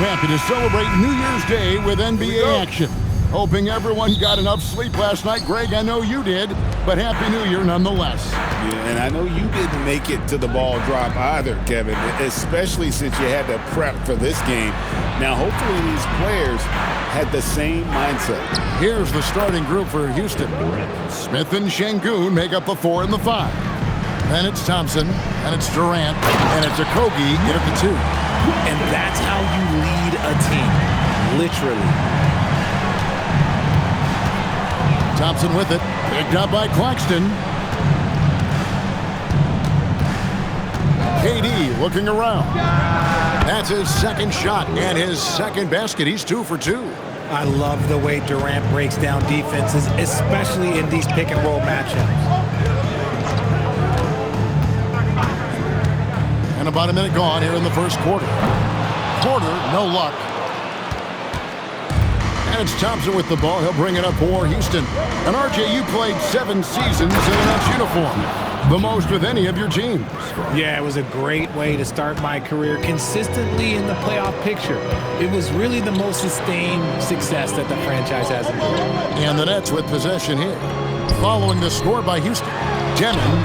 happy to celebrate New Year's Day with NBA action. Hoping everyone got enough sleep last night. Greg, I know you did, but Happy New Year nonetheless. Yeah, and I know you didn't make it to the ball drop either, Kevin, especially since you had to prep for this game. Now, hopefully these players had the same mindset. Here's the starting group for Houston. Smith and Şengün make up the 4 and the 5. Then it's Thompson, and it's Durant, and it's Okogie in at the 2. And that's how you lead a team, literally. Thompson with it, picked up by Claxton. KD looking around. That's his second shot and his second basket. He's 2 for 2. I love the way Durant breaks down defenses, especially in these pick-and-roll matchups. And about a minute gone here in the first quarter. Porter, no luck. And it's Thompson with the ball. He'll bring it up for Houston. And RJ, you played 7 seasons in a Nets uniform. The most with any of your teams. Yeah, it was a great way to start my career consistently in the playoff picture. It was really the most sustained success that the franchise has enjoyed. And the Nets with possession here. Following the score by Houston. Demon,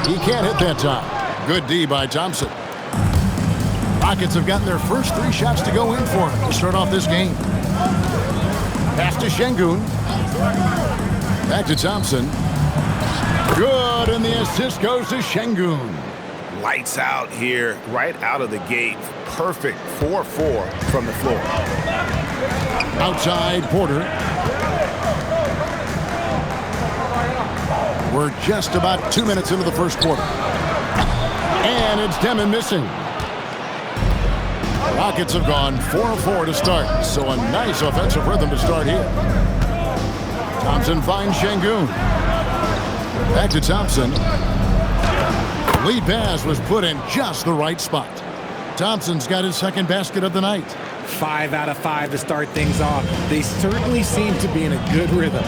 he can't hit that time. Good D by Thompson. Rockets have gotten their first 3 shots to go in for him to start off this game. Pass to Şengün. Back to Thompson. Good, and the assist goes to Şengün. Lights out here, right out of the gate. Perfect 4-4 from the floor. Outside, Porter. We're just about 2 minutes into the first quarter. And it's Demon missing. Rockets have gone 4-4 to start, so a nice offensive rhythm to start here. Thompson finds Şengün. Back to Thompson. Lead pass was put in just the right spot. Thompson's got his second basket of the night. 5 out of 5 to start things off. They certainly seem to be in a good rhythm.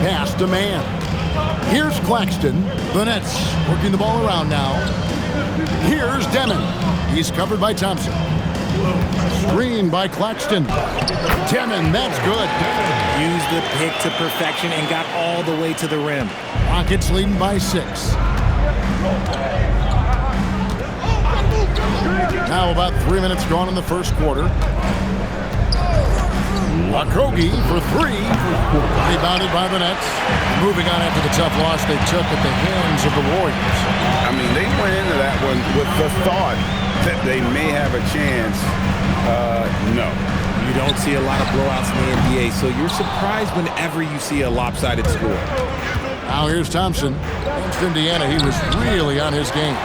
Pass to man. Here's Claxton. The Nets working the ball around now. Here's Demon. He's covered by Thompson. Screen by Claxton. Demon, that's good. Used the pick to perfection and got all the way to the rim. Rockets leading by 6. Now about 3 minutes gone in the first quarter. Okogie for 3. Rebounded by the Nets. Moving on after the tough loss they took at the hands of the Warriors. I mean, they went into that one with the thought that they may have a chance. No. You don't see a lot of blowouts in the NBA, so you're surprised whenever you see a lopsided score. Now here's Thompson. Against Indiana, he was really on his game.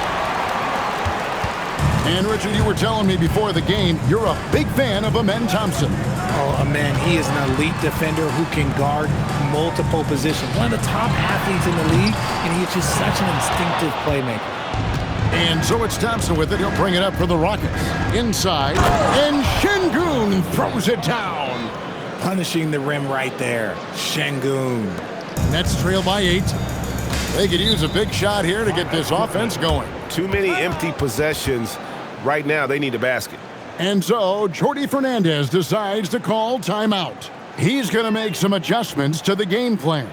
And Richard, you were telling me before the game, you're a big fan of Amen Thompson. Oh, Amen, he is an elite defender who can guard multiple positions. One of the top athletes in the league, and he is just such an instinctive playmaker. And so it's Thompson with it. He'll bring it up for the Rockets. Inside, and Şengün throws it down. Punishing the rim right there. Şengün. Nets trail by 8. They could use a big shot here to get this offense going. Too many empty possessions. Right now, they need a basket. And so, Jordi Fernandez decides to call timeout. He's going to make some adjustments to the game plan.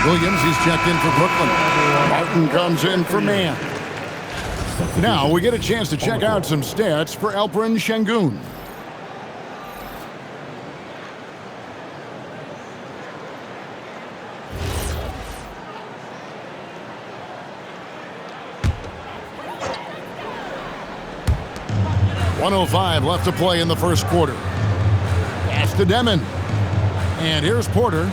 Williams, he's checked in for Brooklyn. Martin comes in for man. Now we get a chance to check out some stats for Alperen Sengun. .105 left to play in the first quarter. Pass to Demon. And here's Porter.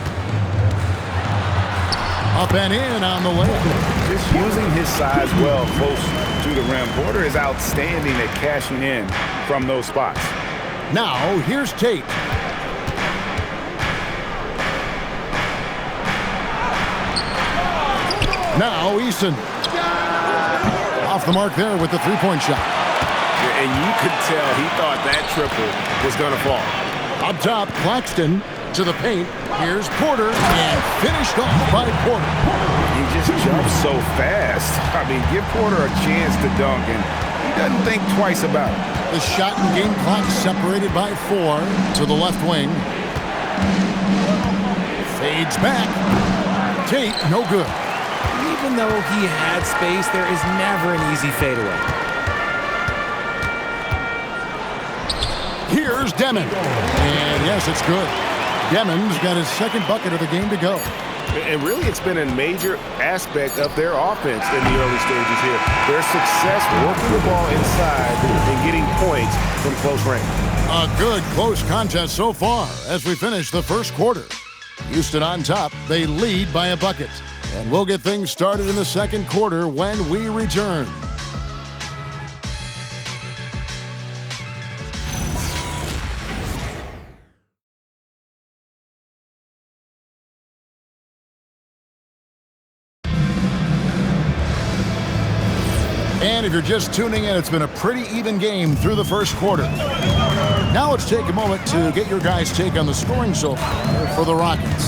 Up and in on the layup. Just using his size well close to the rim. Porter is outstanding at cashing in from those spots. Now, here's Tate. Now, Eason. Off the mark there with the three-point shot. And you could tell he thought that triple was going to fall. Up top, Claxton to the paint. Here's Porter, and finished off by Porter. He just jumps so fast. I mean, give Porter a chance to dunk, and he doesn't think twice about it. The shot and game clock separated by 4 to the left wing. Fades back. Tate, no good. Even though he had space, there is never an easy fadeaway. Here's Demon. And yes, it's good. Demon's got his second bucket of the game to go. And really, it's been a major aspect of their offense in the early stages here. Their success working the ball inside and getting points from close range. A good close contest so far as we finish the first quarter. Houston on top. They lead by a bucket. And we'll get things started in the second quarter when we return. And if you're just tuning in, it's been a pretty even game through the first quarter. Now let's take a moment to get your guys' take on the scoring so far for the Rockets.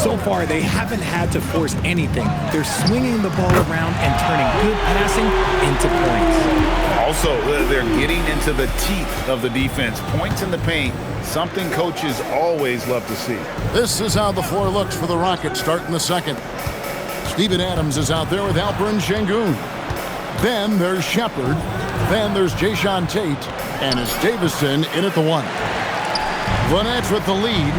So far, they haven't had to force anything. They're swinging the ball around and turning good passing into points. Also, they're getting into the teeth of the defense. Points in the paint, something coaches always love to see. This is how the floor looks for the Rockets starting the second. Steven Adams is out there with Alperen Sengun. Then there's Shepard. Then there's Jae'Sean Tate. And it's Davison in at the 1. The Nets with the lead.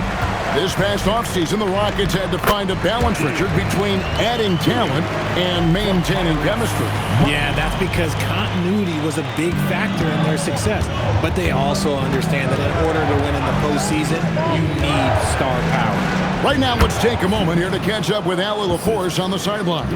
This past offseason, the Rockets had to find a balance, Richard, between adding talent and maintaining chemistry. Yeah, that's because continuity was a big factor in their success. But they also understand that in order to win in the postseason, you need star power. Right now, let's take a moment here to catch up with Allie LaForce on the sideline.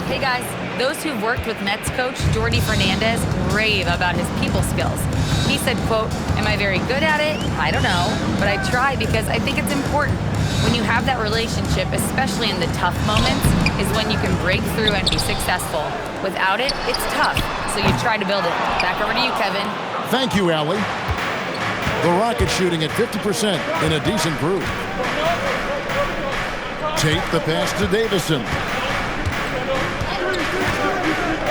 Hey, guys. Those who've worked with Nets coach Jordi Fernandez rave about his people skills. He said, quote, "Am I very good at it? I don't know, but I try because I think it's important. When you have that relationship, especially in the tough moments, is when you can break through and be successful. Without it, it's tough, so you try to build it." Back over to you, Kevin. Thank you, Allie. The Rockets shooting at 50% in a decent groove. Tate the pass to Davison.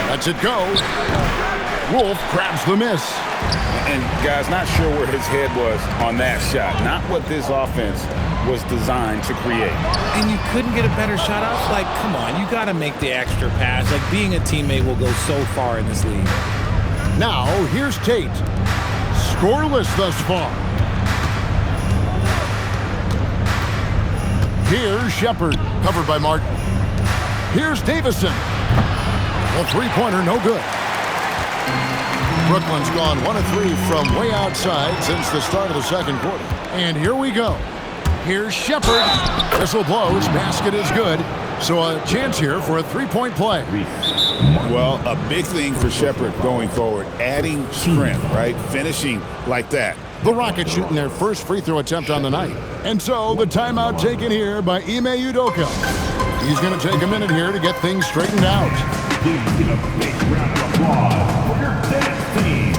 Lets it go. Wolf grabs the miss. And guys, not sure where his head was on that shot. Not what this offense was designed to create. And you couldn't get a better shot off? Like, come on, you got to make the extra pass. Like, being a teammate will go so far in this league. Now, here's Tate. Scoreless thus far. Here's Shepard, covered by Martin. Here's Davison. A three-pointer, no good. Brooklyn's gone 1 of 3 from way outside since the start of the second quarter. And here we go. Here's Shepard. Whistle blows. Basket is good. So a chance here for a three-point play. Well, a big thing for Shepard going forward, adding strength, right? Finishing like that. The Rockets shooting their first free throw attempt on the night. And so the timeout taken here by Ime Udoka. He's going to take a minute here to get things straightened out. Please give a big round of applause for your dance team.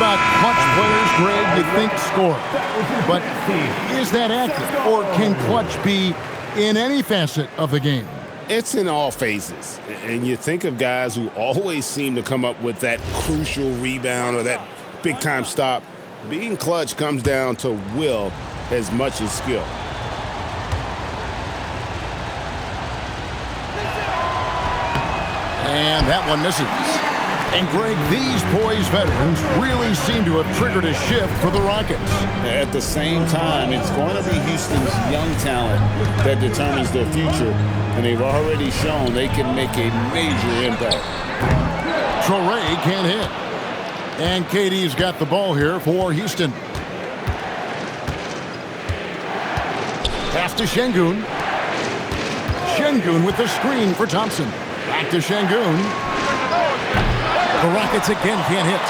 about clutch players, Greg, you think score. But is that accurate? Or can clutch be in any facet of the game? It's in all phases. And you think of guys who always seem to come up with that crucial rebound or that big-time stop. Being clutch comes down to will as much as skill. And that one misses. And, Greg, these poised veterans really seem to have triggered a shift for the Rockets. At the same time, it's going to be Houston's young talent that determines their future, and they've already shown they can make a major impact. Traoré can't hit. And KD's got the ball here for Houston. Pass to Şengün. Şengün with the screen for Thompson. Back to Şengün. The Rockets again can't hit.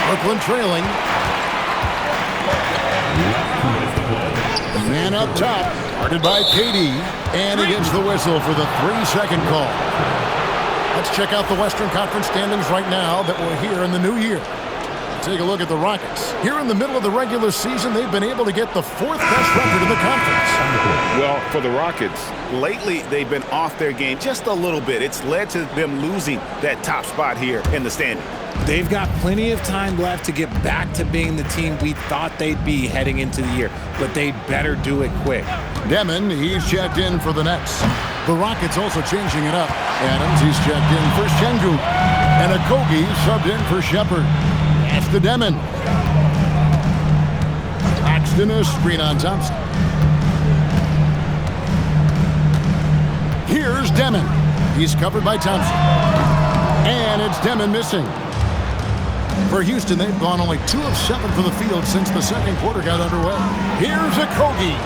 Brooklyn trailing. Man up top, guarded by KD, and he gets the whistle for the 3-second call. Let's check out the Western Conference standings right now that we're here in the new year. Take a look at the Rockets. Here in the middle of the regular season, they've been able to get the 4th best record in the conference. Well, for the Rockets, lately they've been off their game just a little bit. It's led to them losing that top spot here in the standing. They've got plenty of time left to get back to being the team we thought they'd be heading into the year, but they better do it quick. Demon, he's checked in for the Nets. The Rockets also changing it up. Adams, he's checked in for Şengün. And Okogie subbed in for Shepherd. That's the Demon. Claxton, a screen on Thompson. Here's Demon. He's covered by Thompson. And it's Demon missing. For Houston, they've gone only 2 of 7 for the field since the second quarter got underway. Here's Okogie.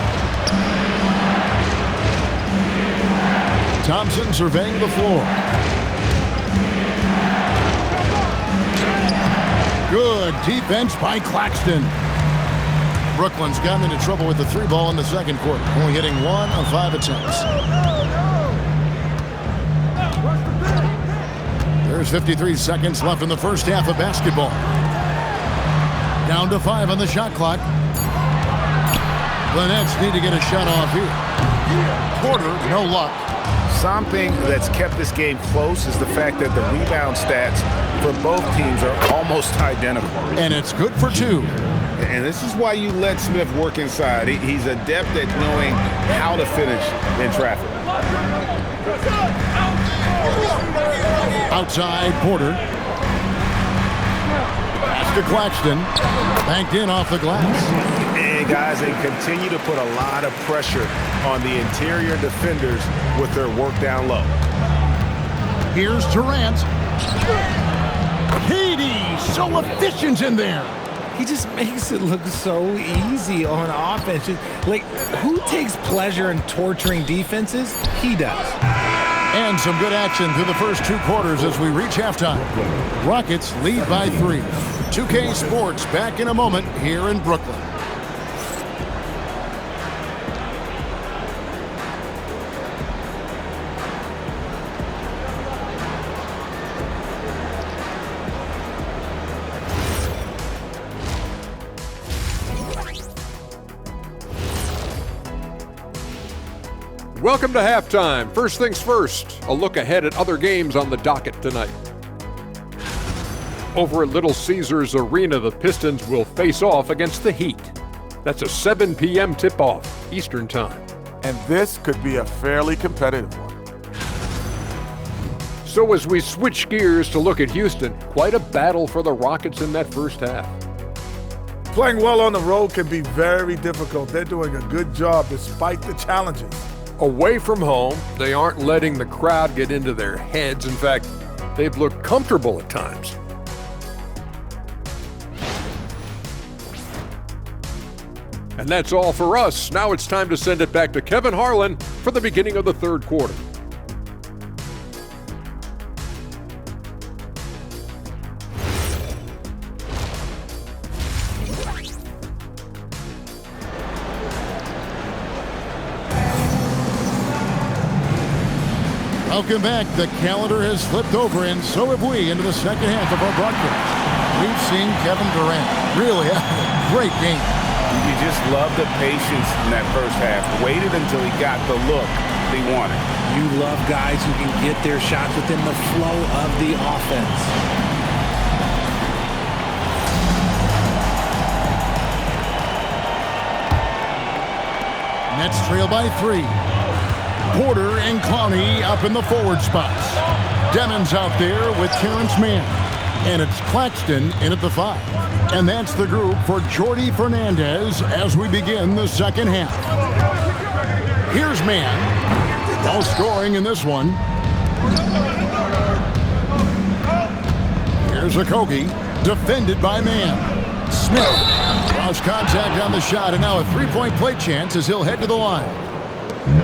Thompson surveying the floor. Good defense by Claxton. Brooklyn's gotten into trouble with the 3-ball in the second quarter, only hitting 1 of 5 attempts. There's 53 seconds left in the first half of basketball. Down to 5 on the shot clock. The Nets need to get a shot off here. Porter, no luck. Something that's kept this game close is the fact that the rebound stats for both teams are almost identical. And it's good for 2. And this is why you let Smith work inside. He's adept at knowing how to finish in traffic. Outside, Porter. Pass to Claxton. Banked in off the glass. And guys, they continue to put a lot of pressure on the interior defenders with their work down low. Here's Durant. KD, so efficient in there. He just makes it look so easy on offense. Like, who takes pleasure in torturing defenses? He does. And some good action through the first 2 quarters as we reach halftime. Rockets lead by 3. 2K Sports back in a moment here in Brooklyn. Welcome to halftime. First things first, a look ahead at other games on the docket tonight. Over at Little Caesars Arena, the Pistons will face off against the Heat. That's a 7 p.m. tip-off, Eastern Time. And this could be a fairly competitive one. So as we switch gears to look at Houston, quite a battle for the Rockets in that first half. Playing well on the road can be very difficult. They're doing a good job despite the challenges. Away from home, they aren't letting the crowd get into their heads. In fact, they've looked comfortable at times. And that's all for us. Now it's time to send it back to Kevin Harlan for the beginning of the third quarter. Welcome back. The calendar has flipped over, and so have we, into the second half of our broadcast. we've seen Kevin Durant really have a great game. You just love the patience in that first half. Waited until he got the look he wanted. You love guys who can get their shots within the flow of the offense. Nets trail by 3. Porter and Clowney up in the forward spots. Demon's out there with Terrence Mann. And it's Claxton in at the 5. And that's the group for Jordi Fernandez as we begin the second half. Here's Mann. All scoring in this one. Here's Okogie, defended by Mann. Smith lost contact on the shot, and now a three-point play chance as he'll head to the line.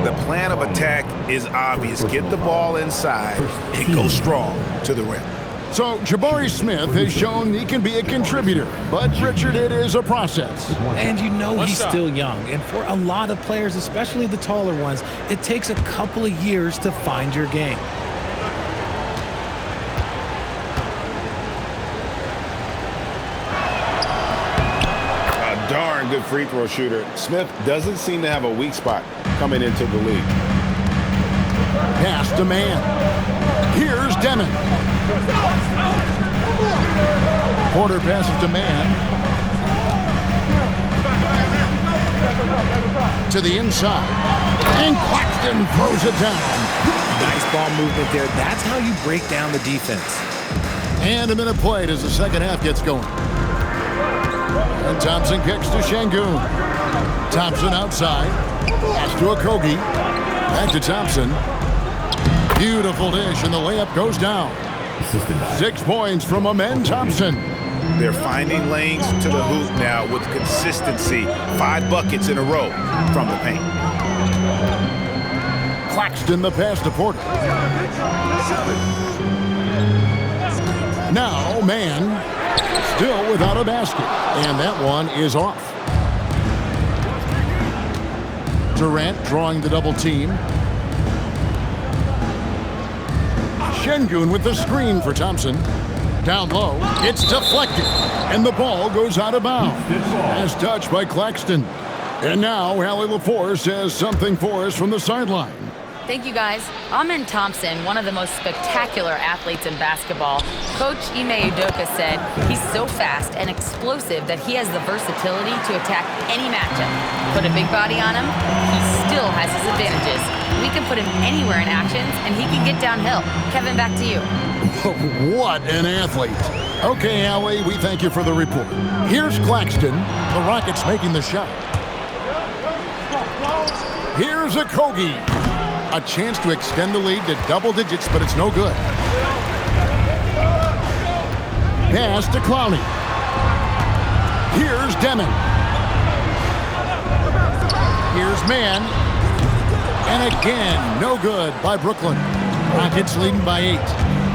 The plan of attack is obvious. Get the ball inside and go strong to the rim. So Jabari Smith has shown he can be a contributor, but Richard, it is a process. And you know he's still young. And for a lot of players, especially the taller ones, it takes a couple of years to find your game. A darn good free throw shooter. Smith doesn't seem to have a weak spot coming into the league. Pass to Mann. Here's Demon. Porter passes to Mann. To the inside. And Claxton throws it down. Nice ball movement there. That's how you break down the defense. And a minute played as the second half gets going. And Thompson kicks to Şengün. Thompson outside. Pass to Okogie. Back to Thompson. Beautiful dish, and the layup goes down. 6 points from Amen Thompson. They're finding lanes to the hoop now with consistency. 5 buckets in a row from the paint. Claxton the pass to Porter. Now Mann still without a basket, and that one is off. Durant drawing the double team. Şengün with the screen for Thompson. Down low, it's deflected, and the ball goes out of bounds. As touched by Claxton. And now Allie LaForce has something for us from the sideline. Thank you, guys. Amen Thompson, one of the most spectacular athletes in basketball. Coach Ime Udoka said he's so fast and explosive that he has the versatility to attack any matchup. Put a big body on him, he still has his advantages. We can put him anywhere in actions, and he can get downhill. Kevin, back to you. What an athlete. Okay, Allie, we thank you for the report. Here's Claxton. The Rockets making the shot. Here's Okogie. A chance to extend the lead to double digits, but it's no good. Pass to Clowney. Here's Demon. Here's Mann. And again, no good by Brooklyn. Rockets leading by 8.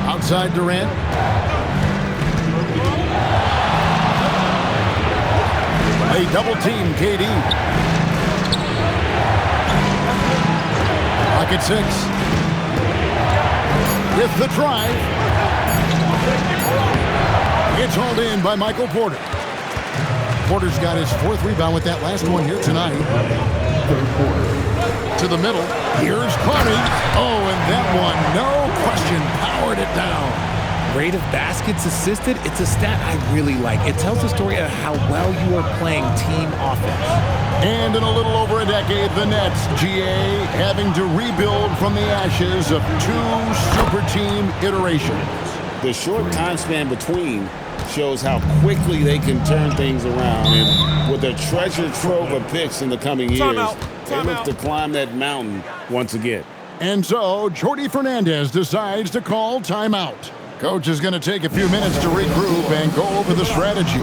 Outside Durant. They double team KD. Rocket 6. With the drive. It's hauled in by Michael Porter. Porter's got his 4th rebound with that last one here tonight. To the middle. Here's Clowney. Oh, and that one, no question, powered it down. Rate of baskets assisted, it's a stat I really like. It tells the story of how well you are playing team offense. And in a little over a decade, the Nets, GA, having to rebuild from the ashes of 2 super team iterations. The short time span between shows how quickly they can turn things around. And with a treasure trove of picks in the coming years, they look to climb that mountain once again. And so, Jordi Fernandez decides to call timeout. Coach is going to take a few minutes to regroup and go over the strategy.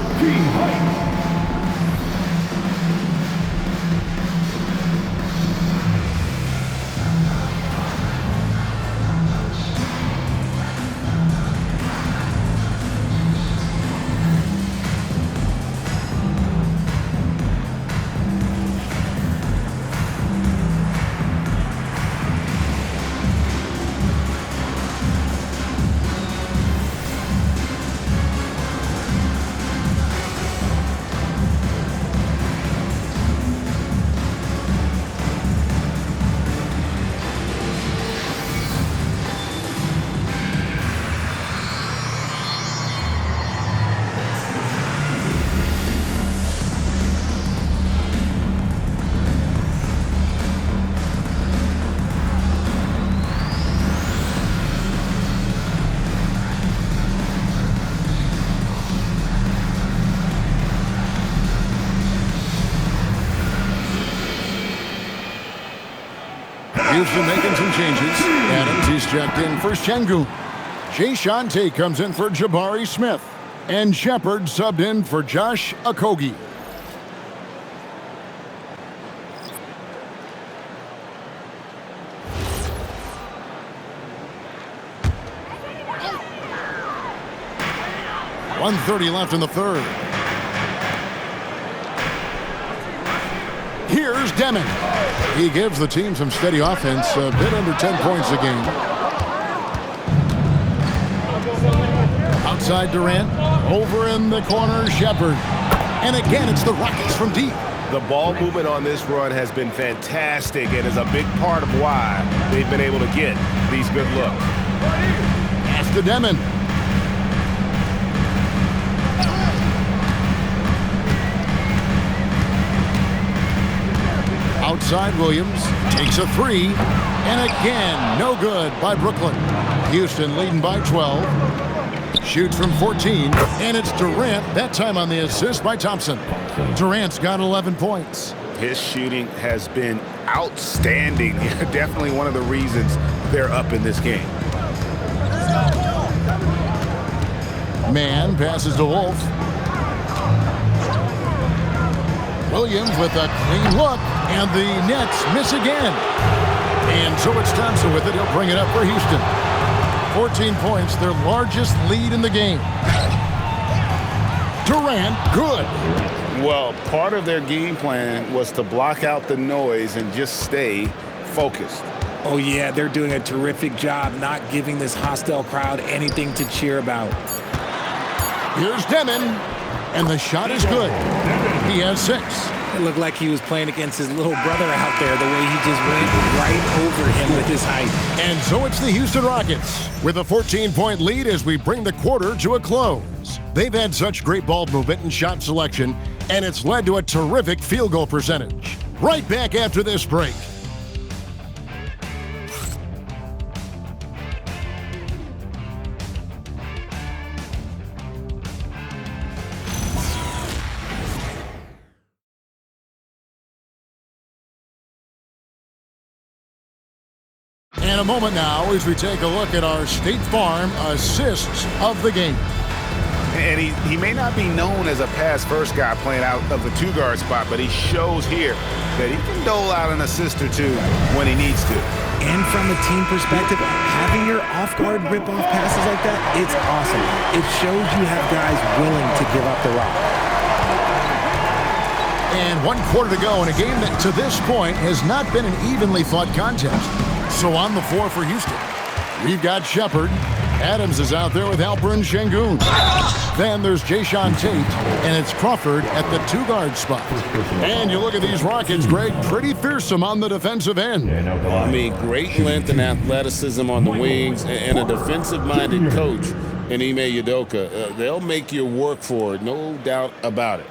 Houston making some changes. Adams, he's checked in for Şengün. Jae'Sean Tate comes in for Jabari Smith. And Shepard subbed in for Josh Okogie. .130 left in the third. Here's Deming. He gives the team some steady offense, a bit under 10 points a game. Outside Durant, over in the corner, Shepard. And again, it's the Rockets from deep. The ball movement on this run has been fantastic and is a big part of why they've been able to get these good looks. Pass to Deming. Outside Williams, takes a three, and again, no good by Brooklyn. Houston leading by 12. Shoots from 14, and it's Durant, that time on the assist by Thompson. Durant's got 11 points. His shooting has been outstanding. Definitely one of the reasons they're up in this game. Mann passes to Wolf. Williams with a clean look, and the Nets miss again. And so it's Thompson with it. He'll bring it up for Houston. 14 points, their largest lead in the game. Durant, good. Well, part of their game plan was to block out the noise and just stay focused. Oh, yeah, they're doing a terrific job not giving this hostile crowd anything to cheer about. Here's Deming, and the shot is good. He has 6. It looked like he was playing against his little brother out there, the way he just went right over him with his height. And so it's the Houston Rockets with a 14-point lead as we bring the quarter to a close. They've had such great ball movement and shot selection, and it's led to a terrific field goal percentage. Right back after this break. And a moment now as we take a look at our State Farm assists of the game. And he may not be known as a pass-first guy playing out of the two-guard spot, but he shows here that he can dole out an assist or two when he needs to. And from a team perspective, having your off-guard rip-off passes like that, it's awesome. It shows you have guys willing to give up the rock. And 1 quarter to go in a game that to this point has not been an evenly fought contest. So on the floor for Houston, we've got Shepard. Adams is out there with Alperen Şengün. Then there's Jae'Sean Tate, and it's Crawford at the two-guard spot. And you look at these Rockets, Greg, pretty fearsome on the defensive end. I mean, great length and athleticism on the wings, and a defensive-minded coach in Ime Udoka. They'll make you work for it, no doubt about it.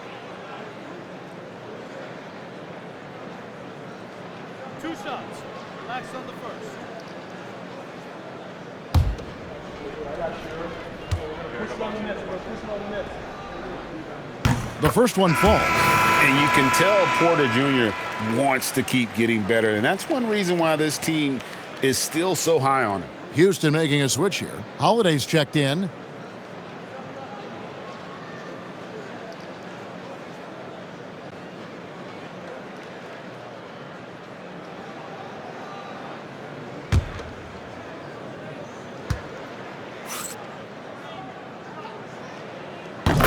The first one falls. And you can tell Porter Jr. wants to keep getting better, and that's one reason why this team is still so high on him. Houston making a switch here. Holiday's checked in.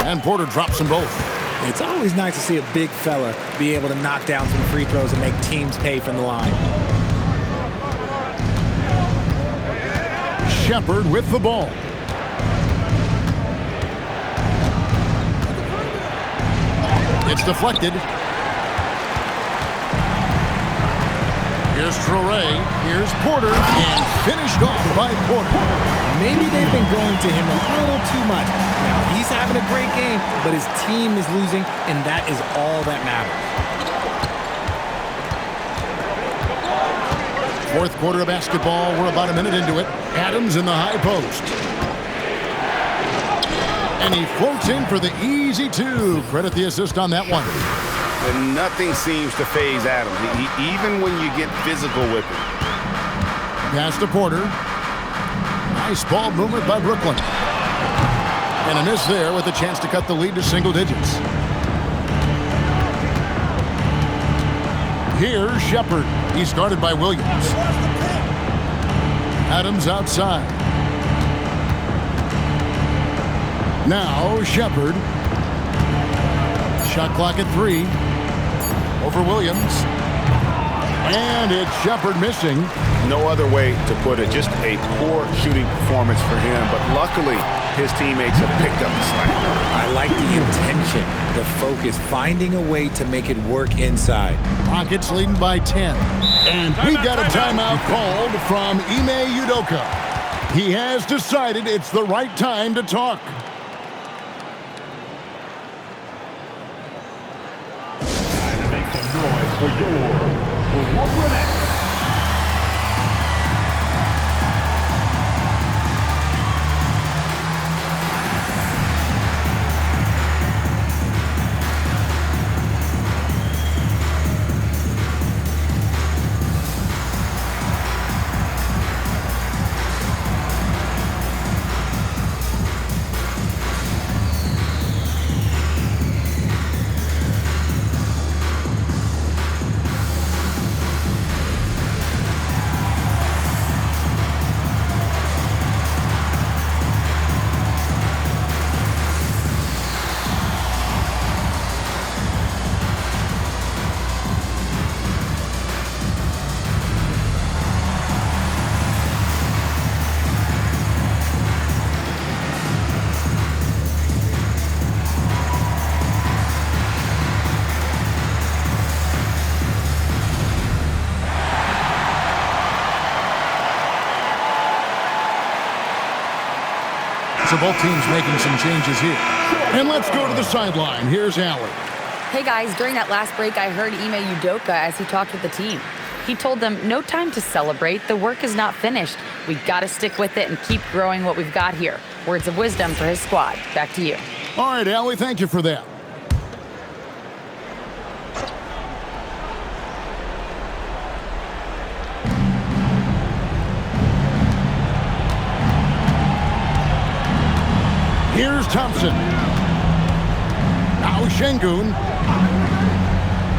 And Porter drops them both. It's always nice to see a big fella be able to knock down some free throws and make teams pay from the line. Shepard with the ball. It's deflected. Here's Traoré. Here's Porter. And finished off by Porter. Maybe they've been going to him a little too much. Now, he's having a great game, but his team is losing, and that is all that matters. Fourth quarter of basketball. We're about a minute into it. Adams in the high post. And he floats in for the easy two. Credit the assist on that one. And nothing seems to faze Adams, even when you get physical with him. Pass to Porter. Nice ball movement by Brooklyn. And a miss there with a chance to cut the lead to single digits. Here's Shepard. He's guarded by Williams. Adams outside. Now Shepard. Shot clock at 3. Over Williams. And it's Shepard missing. No other way to put it. Just a poor shooting performance for him. But luckily, his teammates have picked up the slack. I like the intention, the focus, finding a way to make it work inside. Rockets leading by 10. And we've got a timeout called from Ime Udoka. He has decided it's the right time to talk. Make some noise for your Brooklyn Nets. So both teams making some changes here. And let's go to the sideline. Here's Allen. Hey guys, during that last break, I heard Ime Udoka as he talked with the team. He told them, no time to celebrate. The work is not finished. We got to stick with it and keep growing what we've got here. Words of wisdom for his squad. Back to you. All right, Allie, thank you for that. Here's Thompson. Now Şengün.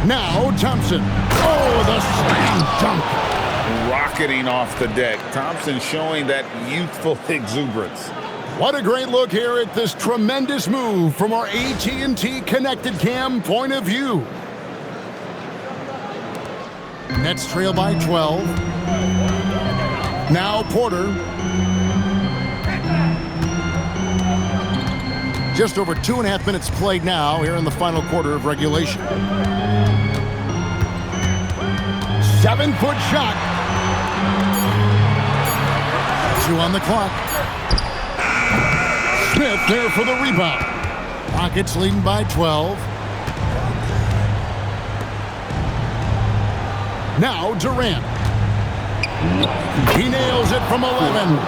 Now Thompson. Oh, the slam dunk. Rocketing off the deck. Thompson showing that youthful exuberance. What a great look here at this tremendous move from our AT&T Connected Cam point of view. Nets trail by 12. Now Porter. Just over 2.5 minutes played now here in the final quarter of regulation. 7-foot shot. 2 on the clock. Smith there for the rebound. Rockets leading by 12. Now Durant. He nails it from 11.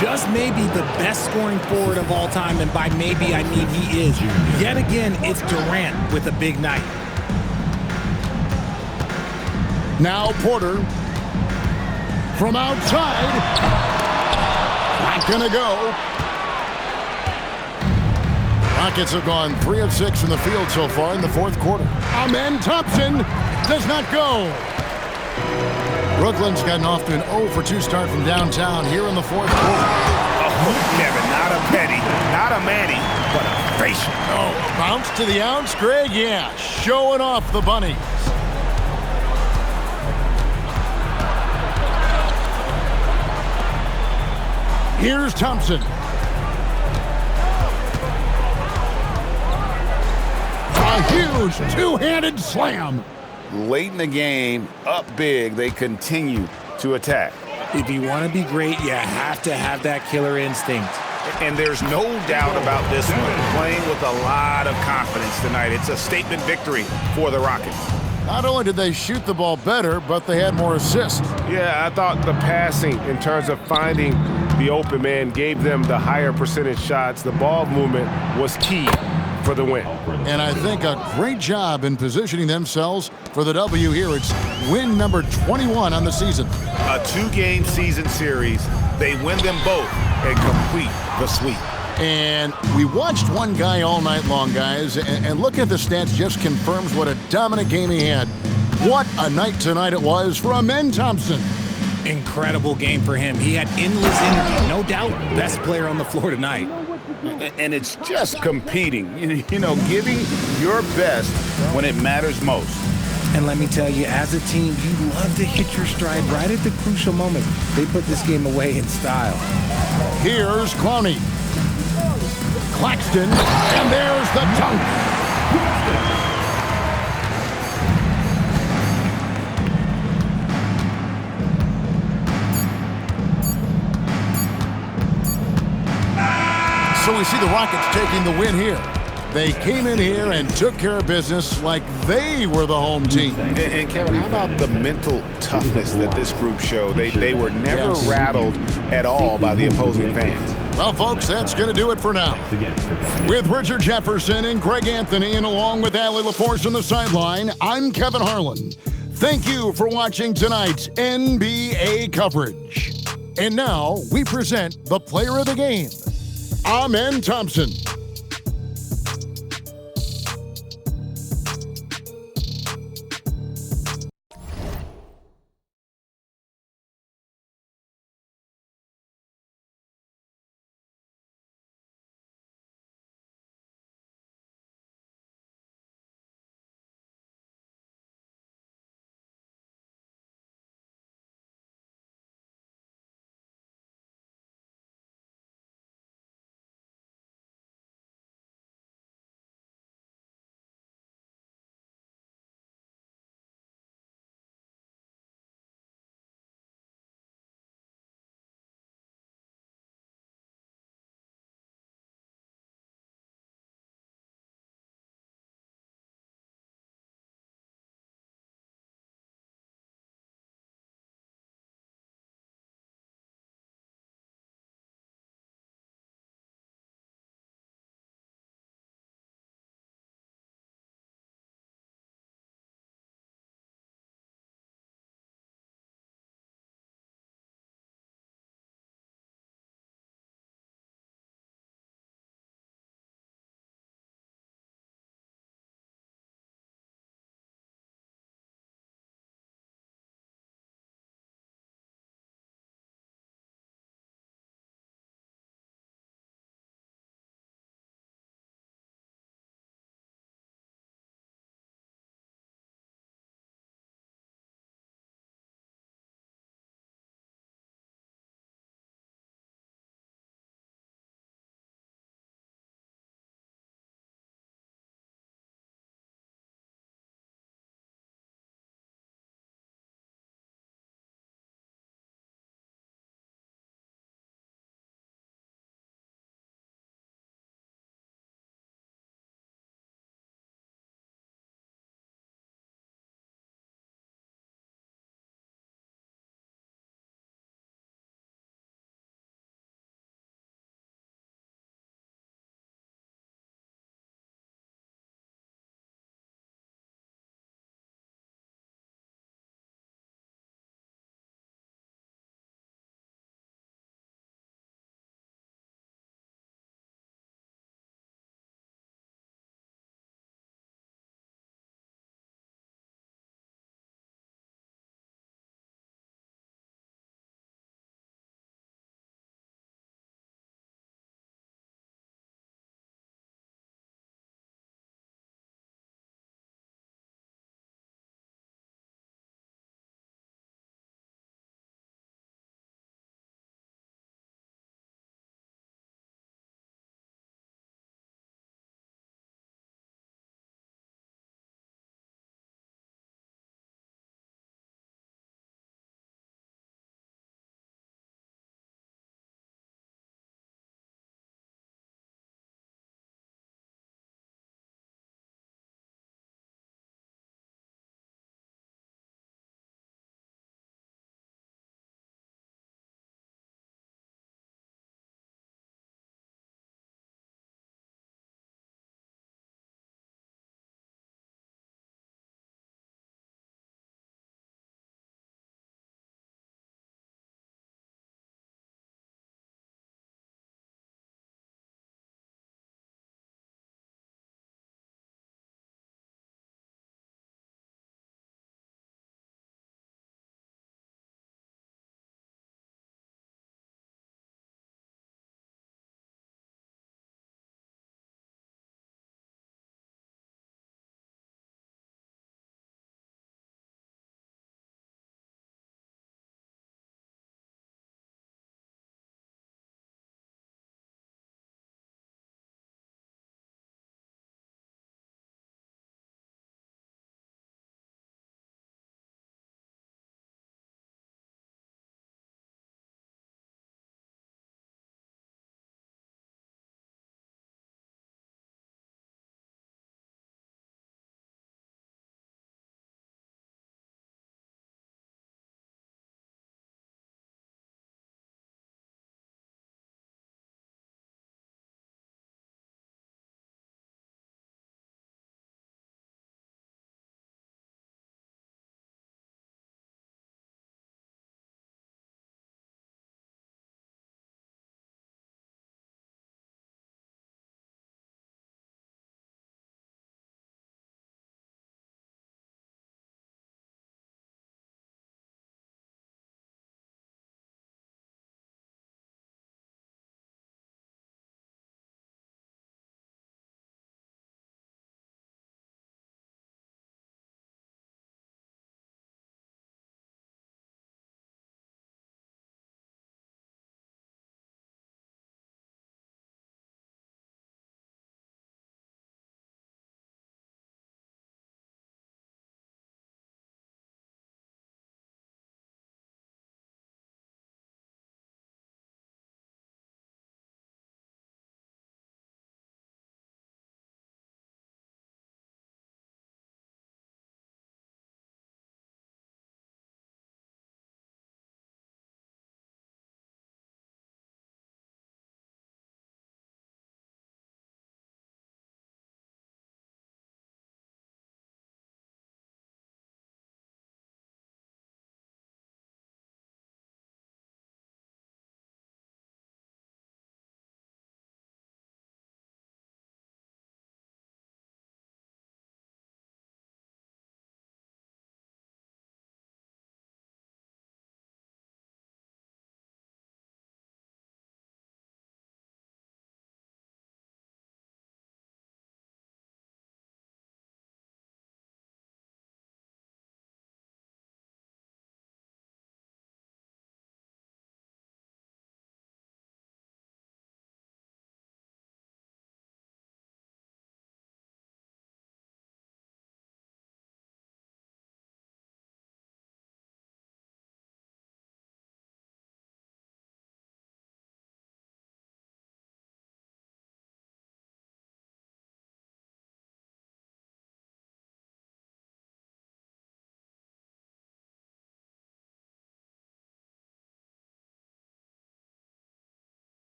Just maybe the best scoring forward of all time, and by maybe I mean he is. Yet again, it's Durant with a big night. Now Porter from outside. Not gonna go. Rockets have gone 3 of 6 from the field so far in the fourth quarter. Amen Thompson does not go. Brooklyn's gotten off to an 0-for-2 start from downtown here in the fourth quarter. Oh, Kevin, not a Petty, not a Manny, but a facial. Oh, bounce to the ounce, Greg? Yeah, showing off the bunnies. Here's Thompson. A huge two-handed slam. Late in the game, up big, they continue to attack. If you want to be great, you have to have that killer instinct. And there's no doubt about this one. Playing with a lot of confidence tonight. It's a statement victory for the Rockets. Not only did they shoot the ball better, but they had more assists. Yeah, I thought the passing in terms of finding the open man gave them the higher percentage shots. The ball movement was key for the win. And I think a great job in positioning themselves for the W here. It's win number 21 on the season. A 2-game season series. They win them both and complete the sweep. And we watched one guy all night long, guys, and look at the stats just confirms what a dominant game he had. What a night tonight it was for Amen Thompson. Incredible game for him. He had endless energy. No doubt, best player on the floor tonight. And it's just competing, you know, giving your best when it matters most. And let me tell you, as a team, you love to hit your stride right at the crucial moment. They put this game away in style. Here's Clowney. Claxton, and there's the dunk. So we see the Rockets taking the win here. They came in here and took care of business like they were the home team. And Kevin, how about the mental toughness that this group showed? They were never rattled at all by the opposing fans. Well, folks, that's going to do it for now. With Richard Jefferson and Greg Anthony, and along with Allie LaForce on the sideline, I'm Kevin Harlan. Thank you for watching tonight's NBA coverage. And now we present the player of the game, Amen Thompson.